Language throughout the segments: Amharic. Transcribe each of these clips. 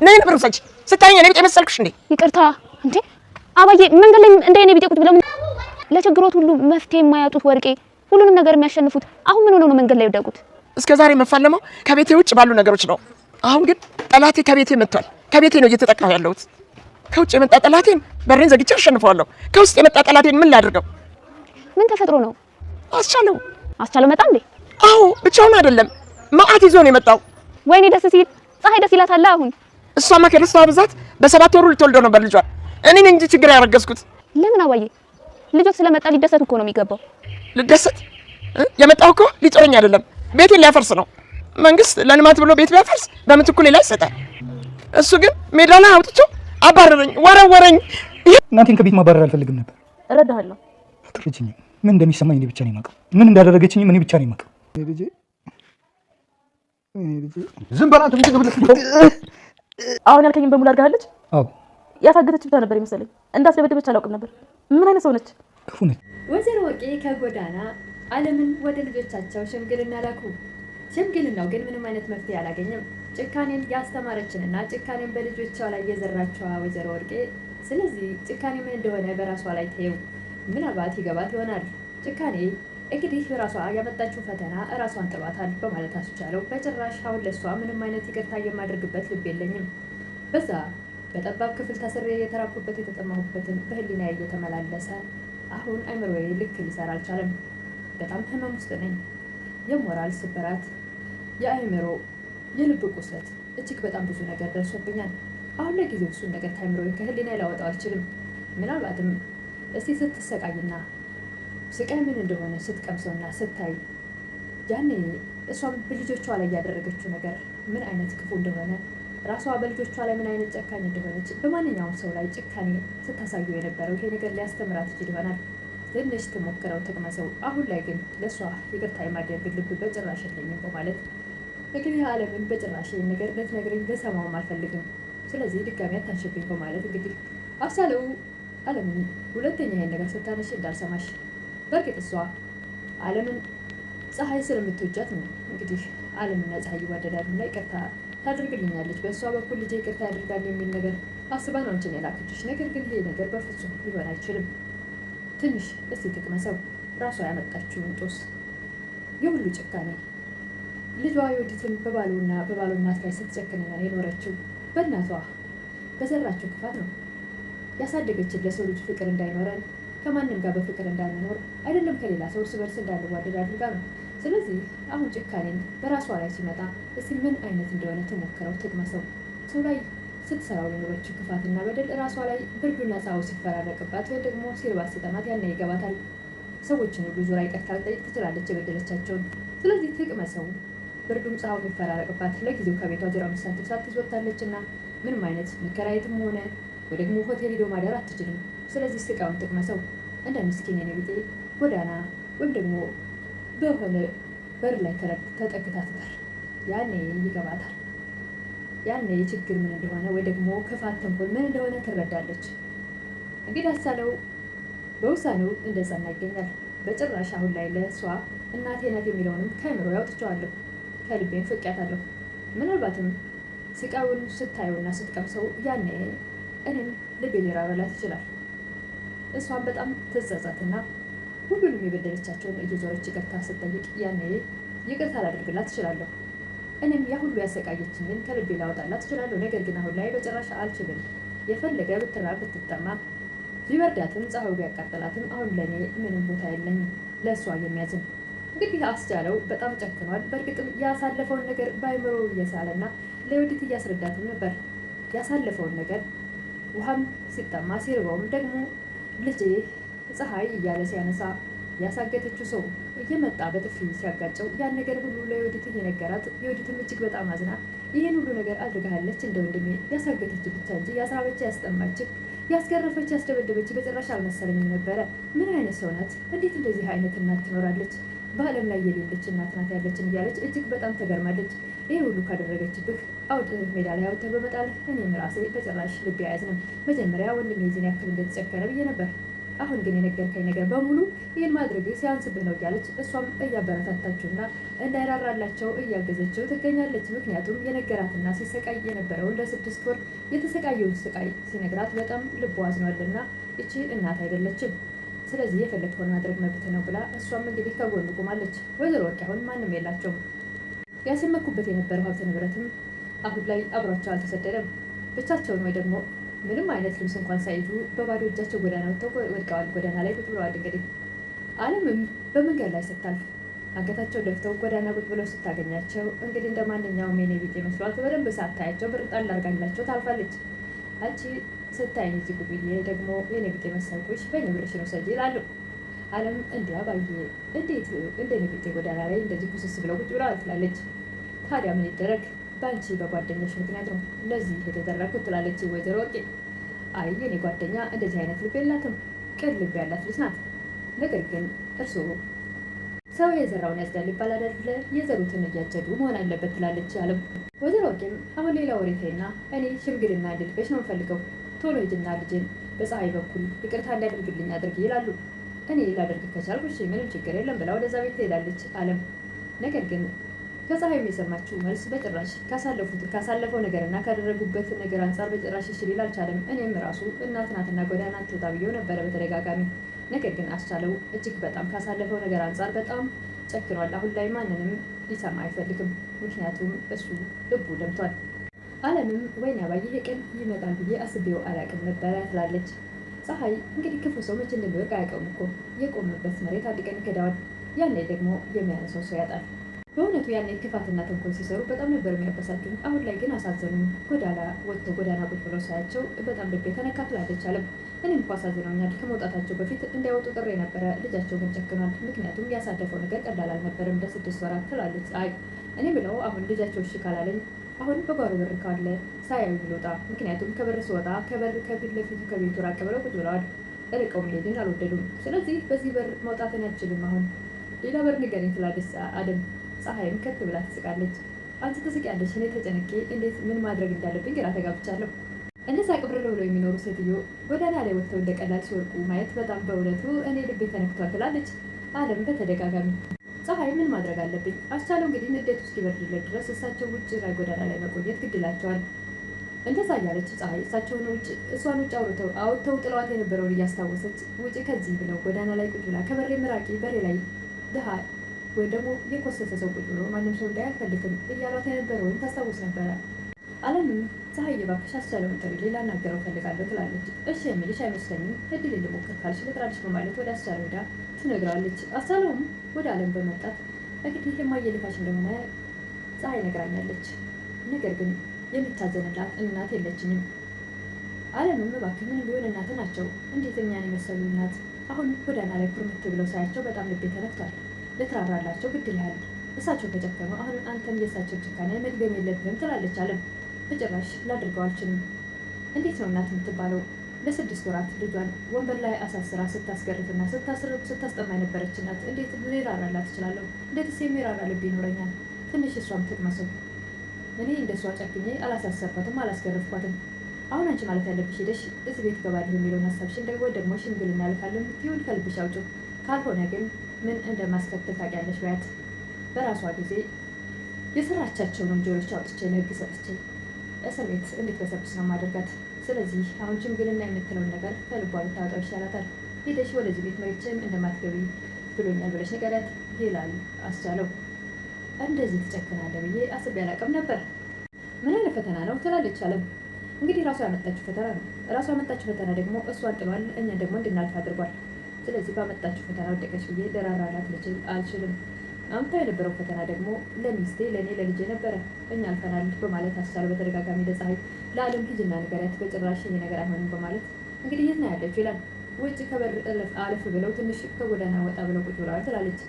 ነይ ነበር ሰጭ ስታየኝ እኔ ቢጤ መሰልክሽ እንዴ? ይቅርታ እንዴ አባዬ መንገድ ላይ እንደ እኔ ቢጤ ቁጭ ብለው ለችግሮት ሁሉ መፍትሄ የማያጡት ወርቄ ሁሉንም ነገር የሚያሸንፉት አሁን ምን ሆነው ነው መንገድ ላይ ወደቁት? እስከዛሬ መፋለመው ከቤቴ ውጭ ባሉ ነገሮች ነው። አሁን ግን ጠላቴ ከቤቴ መጥቷል። ከቤቴ ነው እየተጠቃሁ ያለሁት። ከውጭ የመጣ ጠላቴን በሬን ዘግቼ አሸንፈዋለሁ። ከውስጥ የመጣ ጠላቴን ምን ላድርገው? ምን ተፈጥሮ ነው? አስቻለው መጣ እንዴ? አዎ ብቻውን አይደለም ማአት ይዞ ነው የመጣው። ወይኔ ደስ ሲል ፀሐይ ደስ ይላታል። አሁን እሷማ ከደስታዋ ብዛት በ7 ወሩ ልትወልደው ነበር ልጇ። እኔ ነኝ እንጂ ችግር ያረገዝኩት። ለምን አባዬ? ልጆች ስለመጣ ሊደሰት እኮ ነው የሚገባው። ልደሰት? የመጣው እኮ ሊጦረኝ አይደለም ቤቴን ሊያፈርስ ነው። መንግስት ለልማት ብሎ ቤት ቢያፈርስ በምትኩ ሌላ ይሰጣል። እሱ ግን ሜዳ ላይ አውጥቶ አባረረኝ፣ ወረወረኝ። እናቴን ከቤት ማባረር አልፈልግም ነበር። እረዳሃለሁ። አትርጅኝ። ምን እንደሚሰማኝ እኔ ብቻ ነኝ የማውቀው። ምን እንዳደረገችኝ እኔ ብቻ ነኝ የማውቀው። ዝም በላ አንተ። አሁን ያልከኝን በሙሉ አድርጋለች? አዎ። ያሳገተች ብቻ ነበር ይመስለኝ። እንዳስደበደበች አላውቅም ነበር። ምን አይነት ሰው ነች? ክፉ ነች። ወይዘሮ ወርቄ ከጎዳና ዓለምን ወደ ልጆቻቸው ሽምግልና ላኩ። ሽምግልናው ግን ምንም አይነት መፍትሄ አላገኘም። ጭካኔን ያስተማረችንና ጭካኔን በልጆቿ ላይ የዘራችዋ ወይዘሮ ወርቄ ስለዚህ ጭካኔ ምን እንደሆነ በራሷ ላይ ተየው። ምናልባት ይገባት ይሆናል። ጭካኔ እንግዲህ በራሷ ያመጣችው ፈተና ራሷን ጥሏታል በማለት አስቻለው። በጭራሽ አሁን ለሷ ምንም አይነት ይቅርታ የማደርግበት ልብ የለኝም። በዛ በጠባብ ክፍል ታስሬ የተራኩበት የተጠማሁበትን በህሊና እየተመላለሰ አሁን አይምሮዬ ልክ ሊሰራ አልቻለም። በጣም ህመም ውስጥ ነኝ። የሞራል ስብራት፣ የአይምሮ የልብ ቁስለት፣ እጅግ በጣም ብዙ ነገር ደርሶብኛል። አሁን ለጊዜው እሱን ነገር ከአይምሮዬ ከህሊና ላወጣው አልችልም። ምናልባትም እስቲ ስትሰቃይና ስቃይ ምን እንደሆነ ስትቀምሰውና ስታይ ያኔ እሷም በልጆቿ ላይ ያደረገችው ነገር ምን አይነት ክፉ እንደሆነ ራሷ በልጆቿ ላይ ምን አይነት ጨካኝ እንደሆነች በማንኛውም ሰው ላይ ጭካኔ ስታሳዩ የነበረው ይሄ ነገር ሊያስተምራት ይችል ይሆናል። ትንሽ ትሞክረው ትቅመሰው። አሁን ላይ ግን ለእሷ ይቅርታ የማድረግ ልብ በጭራሽ የለኝም በማለት እንግዲህ ዓለምን በጭራሽ ይህን ነገር ልትነግረኝ ልሰማውም አልፈልግም። ስለዚህ ድጋሚ አታንሽብኝ በማለት እንግዲህ አስቻለው ዓለምን ሁለተኛ ይሄን ነገር ስታነሽ እንዳልሰማሽ። በእርግጥ እሷ ዓለምን ፀሐይ ስለምትወጃት ነው እንግዲህ ዓለምና ፀሐይ ይዋደዳሉና ይቅርታ ታደርግልኛለች በእሷ በኩል ልጄ ይቅርታ ያደርጋል የሚል ነገር አስባ ነው አንቺን የላከችሽ። ነገር ግን ይሄ ነገር በፍጹም ሊሆን አይችልም። ትንሽ እስቲ ትቅመሰው። ራሷ ያመጣችውን ጦስ የሁሉ ጭካኔ ልጇ የወዲትን በባሉና በባሉ እናት ላይ ስትጨክንና የኖረችው በእናቷ በዘራችው ክፋት ነው ያሳደገችን። ለሰው ልጅ ፍቅር እንዳይኖረን ከማንም ጋር በፍቅር እንዳንኖር አይደለም ከሌላ ሰው እርስ በርስ እንዳንዋደድ አድርጋ ነው። ስለዚህ አሁን ጭካኔን በራሷ ላይ ሲመጣ እስቲ ምን አይነት እንደሆነ ትሞክረው ትቅመሰው። ሰው ላይ ስትሰራው የኖረችው ክፋትና በደል ራሷ ላይ ብርዱና ፀሐዩ ሲፈራረቅባት ወይ ደግሞ ሲርባት ሲጠማት ያኔ ይገባታል። ሰዎችን ሁሉ ዙራ ይቅርታ ልጠይቅ ትችላለች የበደለቻቸውን። ስለዚህ ትቅመሰው። ብርዱም ፀሐዩ የሚፈራረቅባት ለጊዜው ከቤቷ 05 ሳንቲም ሳትይዝ ወጥታለች እና ምንም አይነት መከራየትም ሆነ ወይ ደግሞ ሆቴል ሄዶ ማደር አትችልም። ስለዚህ ስቃዩን ትቅመሰው። እንደ ምስኪን የኔ ቢጤ ጎዳና ወይም ደግሞ በሆነ በር ላይ ተጠግታ ትቀር። ያኔ ይገባታል። ያኔ ችግር ምን እንደሆነ ወይ ደግሞ ክፋት፣ ተንኮል ምን እንደሆነ ትረዳለች። እንግዲህ አስቻለው በውሳኔው እንደጸና ይገኛል። በጭራሽ አሁን ላይ ለእሷ እናቴ ናት የሚለውንም ከአይምሮ ያውጥቸዋለሁ፣ ከልቤን ፍቅያታለሁ። ምናልባትም ስቃዩን ስታየውና ስትቀምሰው ያኔ እኔም ልቤ ሊራራላት ይችላል። እሷን በጣም ትጸጸትና ሁሉንም የበደለቻቸውን እየዞረች ይቅርታ ስትጠይቅ ያኔ ይቅርታ ላደርግላት እችላለሁ። እኔም ያ ሁሉ ያሰቃየችኝን ከልቤ ላወጣላት እችላለሁ። ነገር ግን አሁን ላይ በጭራሽ አልችልም። የፈለገ ብትራብ ብትጠማ ቢበርዳትም ፀሐዩ ቢያቃጥላትም አሁን ለእኔ ምንም ቦታ የለኝም ለእሷ የሚያዝን። እንግዲህ አስቻለው በጣም ጨክኗል። በእርግጥም ያሳለፈውን ነገር በአይምሮ እየሳለና ለወዲት እያስረዳትም ነበር። ያሳለፈውን ነገር ውሃም ሲጠማ ሲርበውም ደግሞ ልጄ ፀሐይ እያለ ሲያነሳ ያሳገተችው ሰው እየመጣ በጥፊ ሲያጋጨው ያን ነገር ሁሉ ለዮዲት የነገራት። ዮዲትም እጅግ በጣም አዝና ይህን ሁሉ ነገር አድርጋለች እንደ ወንድሜ ያሳገተች ብቻ እንጂ ያስራበች፣ ያስጠማች፣ ያስገረፈች፣ ያስደበደበች በጭራሽ አልመሰለኝም ነበረ። ምን አይነት ሰው ናት? እንዴት እንደዚህ አይነት እናት ትኖራለች? በዓለም ላይ የሌለች እናት ናት ያለችን እያለች እጅግ በጣም ተገርማለች። ይህ ሁሉ ካደረገችብህ አውጥተህ ሜዳ ላይ አውጥተህ በመጣልህ እኔም ራሴ በጭራሽ ልቤ አያዝንም። መጀመሪያ ወንድሜ የዚህን ያክል እንደተጨከረ ብዬ ነበር። አሁን ግን የነገርከኝ ነገር በሙሉ ይህን ማድረግ ሲያንስብህ ነው እያለች እሷም እያበረታታችውና እንዳይራራላቸው እያገዘችው ትገኛለች። ምክንያቱም የነገራትና ሲሰቃይ የነበረውን ለ6 ወር የተሰቃየውን ስቃይ ሲነግራት በጣም ልቦ አዝኗልና እቺ እናት አይደለችም፣ ስለዚህ የፈለግከውን ማድረግ መብት ነው ብላ እሷም እንግዲህ ከጎን ቆማለች። ወይዘሮ ወርቄ አሁን ማንም የላቸውም። ያስመኩበት የነበረው ሀብት ንብረትም አሁን ላይ አብሯቸው አልተሰደደም። ብቻቸውን ወይ ደግሞ ምንም አይነት ልብስ እንኳን ሳይዙ በባዶ እጃቸው ጎዳና ወጥተው ወድቀዋል። ጎዳና ላይ ቁጭ ብለዋል። እንግዲህ አለምም በመንገድ ላይ ስታልፍ አንገታቸው ደፍተው ጎዳና ቁጭ ብለው ስታገኛቸው እንግዲህ እንደ ማንኛውም የኔ ቢጤ መስሏት በደንብ ሳታያቸው ብር ጣል አድርጋላቸው ታልፋለች። አንቺ ስታይኝ እዚህ ጉብዬ ደግሞ የኔ ቢጤ መሰልኩሽ በእኔ ብርሽን ውሰጂ ይላሉ። አለም እንዲያ ባየ እንዴት እንደ እኔ ቢጤ ጎዳና ላይ እንደዚህ ኩስስ ብለው ቁጭ ብለዋል ትላለች። ታዲያ ምን ይደረግ በአንቺ በጓደኞች ምክንያት ነው ለዚህ የተደረግኩት ትላለች ወይዘሮ ወርቄ። አይ የኔ ጓደኛ እንደዚህ አይነት ልብ የላትም፣ ቅን ልብ ያላት ልጅ ናት። ነገር ግን እርስዎ ሰው የዘራውን ያጭዳል ይባላል አይደለ? የዘሩትን እያጨዱ መሆን አለበት ትላለች አለም። ወይዘሮ ወርቄም አሁን ሌላ ወሬ ተይና እኔ ሽምግልና እንድልክሽ ነው የምፈልገው፣ ቶሎ ሂጂና ልጅን በፀሐይ በኩል ይቅርታ እንዲያደርግልኝ አድርጊ ይላሉ። እኔ ላደርግ ከቻልኩ እሺ ምንም ችግር የለም ብላ ወደዛ ቤት ትሄዳለች አለም። ነገር ግን ከፀሐይም የሰማችው መልስ በጭራሽ ካሳለፈው ነገርና ካደረጉበት ነገር አንጻር በጭራሽ እሺ ሊል አልቻለም። እኔም ራሱ እናት ናትና ጎዳና ትወጣ ብዬው ነበረ በተደጋጋሚ። ነገር ግን አስቻለው እጅግ በጣም ካሳለፈው ነገር አንጻር በጣም ጨክኗል። አሁን ላይ ማንንም ሊሰማ አይፈልግም፣ ምክንያቱም እሱ ልቡ ደምቷል። አለምም ወይኔ አባዬ ይሄ ቀን ይመጣል ብዬ አስቤው አላውቅም ነበረ ትላለች። ፀሐይ እንግዲህ ክፉ ሰው መቼ እንደሚወድቅ አያውቀውም እኮ፣ የቆመበት መሬት አንድ ቀን ይከዳዋል። ያኔ ደግሞ የሚያነሳው ሰው ያጣል። በእውነቱ ያኔ ክፋትና ተንኮል ሲሰሩ በጣም ነበር የሚያበሳጩኝ። አሁን ላይ ግን አሳዘኑኝ። ጎዳና ወጥተው ጎዳና ቁጭ ብለው ሳያቸው በጣም ልቤ ተነካ ትላለች አለም። እኔም እኮ አሳዝነውኛል። ከመውጣታቸው በፊት እንዳይወጡ ጥሬ ነበረ። ልጃቸው ግን ጨክኗል። ምክንያቱም ያሳለፈው ነገር ቀላል አልነበረም ለ6 ወራት ትላለች። አይ እኔ ብለው አሁን ልጃቸው እሺ ካላለኝ አሁን በጓሮ በር ካለ ሳያዩ ልውጣ። ምክንያቱም ከበር ስወጣ ከበር ከፊት ለፊቱ ከቤቱ ራቅ ብለው ቁጭ ብለዋል። ርቀው መሄድን አልወደዱም። ስለዚህ በዚህ በር መውጣትን አልችልም። አሁን ሌላ በር ንገረኝ ትላለች አደም። ፀሐይም ከት ብላ ትስቃለች። አንቺ ትስቂያለሽ፣ እኔ ተጨንቄ እንዴት ምን ማድረግ እንዳለብኝ ግራ ተጋብቻለሁ። እነዛ ቅብርር ብለው የሚኖሩ ሴትዮ ጎዳና ላይ ወጥተው እንደ ቀላል ሲወርቁ ማየት በጣም በእውነቱ እኔ ልቤ ተነክቷል ትላለች አለም በተደጋጋሚ። ፀሐይ ምን ማድረግ አለብኝ? አስቻለው እንግዲህ ንዴቱ እስኪበርድለት ድረስ እሳቸው ውጭ ላይ ጎዳና ላይ መቆየት ግድ ይላቸዋል። እንደዛ እያለች ፀሐይ እሷን ውጭ አውጥተው ጥለዋት የነበረውን እያስታወሰች ውጭ ከዚህ ብለው ጎዳና ላይ ቁጭ ብላ ከበሬ ምራቂ በሬ ላይ ድሃ ወይም ደግሞ የኮሰሰ ሰው ቁጭ ብሎ ማንም ሰው እንዳያልፈልግም እያሏት የነበረውን ታስታውስ ነበረ። አለምም ፀሐይ እባክሽ አስቻለውን ጥሪ፣ ሌላ ናገረው ፈልጋለሁ ትላለች። እሺ የሚልሽ አይመስለኝም፣ እድል ልሞክር ካልሽ ልጥራልሽ በማለት ወደ አስቻለው ሄዳ ትነግራለች። አስቻለውም ወደ አለም በመምጣት እንግዲህ የማየልፋሽ እንደሆነ ፀሐይ ነግራኛለች፣ ነገር ግን የምታዘንላት እናት የለችኝም። አለምም እባክህ ምን ቢሆን እናት ናቸው፣ እንዴት እኛን የመሰሉ እናት አሁን ጎዳና ላይ ኩርምት ብለው ሳያቸው በጣም ልቤ ተነክቷል። ልትራራላቸው ግድ ይልሃል። እሳቸው ከጨከኑ አሁን አንተም የእሳቸው ጭካኔ መድገም የለብህም ትላለች አለም። በጭራሽ ላድርገው አልችልም። እንዴት ነው እናት የምትባለው? ለ6 ወራት ልጇን ወንበር ላይ አሳስራ ስታስገርፍና ስታስጠማ የነበረች እናት እንዴት ሊራራላት እችላለሁ? እንዴትስ የሚራራ ልብ ይኖረኛል? ትንሽ እሷም ትቅመሰው። እኔ እንደሷ ጨክኜ አላሳሰርኳትም፣ አላስገርፍኳትም። አሁን አንቺ ማለት ያለብሽ ሄደሽ እዚህ ቤት ገባለሁ የሚለውን ሀሳብሽን ደግሞ ሽምግልና ልካለን ትይውን ከልብሽ አውጪው። ካልሆነ ግን ምን እንደማስከትል ታውቂያለሽ በያት። በራሷ ጊዜ የሰራቻቸውን ወንጀሎች አውጥቼ ለህግ ሰጥቼ እስር ቤት እንድትበሰብስ ነው ማደርጋት። ስለዚህ አሁን ሽምግልና የምትለውን ነገር ከልቧ ብታወጣው ይሻላታል። ሄደሽ ወደዚህ ቤት መቼም እንደማትገቢ ብሎኛል ብለሽ ንገሪያት ይላል አስቻለው። እንደዚህ ትጨክናለህ ብዬ አስቤ አላውቅም ነበር። ምን አይነት ፈተና ነው ትላለች አለም። እንግዲህ ራሷ ያመጣችው ፈተና ነው። ራሷ ያመጣችው ፈተና ደግሞ እሷን ጥሏል፣ እኛን ደግሞ እንድናልፍ አድርጓል። ስለዚህ ባመጣችው ፈተና ወደቀች ብዬ ልራራላት አልችልም። አምታ የነበረው ፈተና ደግሞ ለሚስቴ ለእኔ ለልጄ ነበረ። እኛ አልፈናል በማለት አስቻለው በተደጋጋሚ ለፀሐይ ለአለም ሂጂና ንገሪያት፣ በጭራሽ ይሄ ነገር አይሆንም በማለት እንግዲህ የት ነው ያለችው ይላል። ውጭ ከበር አለፍ ብለው ትንሽ ከጎዳና ወጣ ብለው ቁጭ ብለዋል ትላለች።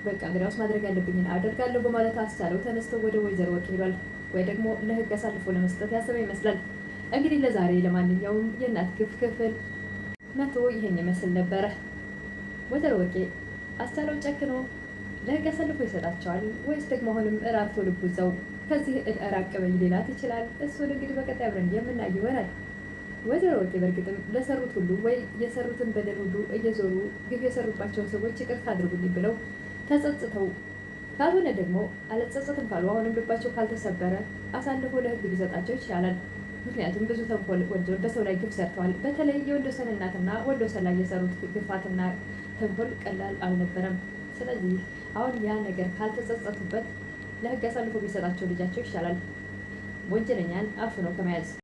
በቃ እንግዲያውስ ማድረግ ያለብኝን አደርጋለሁ በማለት አስቻለው ተነስተው ወደ ወይዘሮ ወርቅ ሄዷል። ወይ ደግሞ ለህግ አሳልፎ ለመስጠት ያሰበ ይመስላል። እንግዲህ ለዛሬ ለማንኛውም የእናት ግፍ ክፍል 100 ይሄን ይመስል ነበረ። ወይዘሮ ወርቄ አስቻለው ጨክኖ ለህግ አሳልፎ ይሰጣቸዋል ወይስ ደግሞ አሁንም እራርቶ ልቡ እዛው ከዚህ ራቅ በይ ሌላት ይችላል? እሱን እንግዲህ በቀጣይ አብረን የምናይ ይሆናል። ወይዘሮ ወርቄ በእርግጥም ለሰሩት ሁሉ ወይ የሰሩትን በደል ሁሉ እየዞሩ ግፍ የሰሩባቸውን ሰዎች ይቅርታ አድርጉልኝ ብለው ተጸጽተው ካልሆነ ደግሞ አልጸጸትም ካሉ አሁንም ልባቸው ካልተሰበረ አሳልፎ ለሕግ ቢሰጣቸው ይቻላል። ምክንያቱም ብዙ ተንኮል ወንጀል በሰው ላይ ግፍ ሰርተዋል። በተለይ የወንዶሰን እናትና ወንዶሰን ላይ የሰሩት ግፋትና ተንኮል ቀላል አልነበረም። ስለዚህ አሁን ያ ነገር ካልተጸጸቱበት ለሕግ አሳልፎ ቢሰጣቸው ልጃቸው ይሻላል ወንጀለኛን አፍኖ ከመያዝ።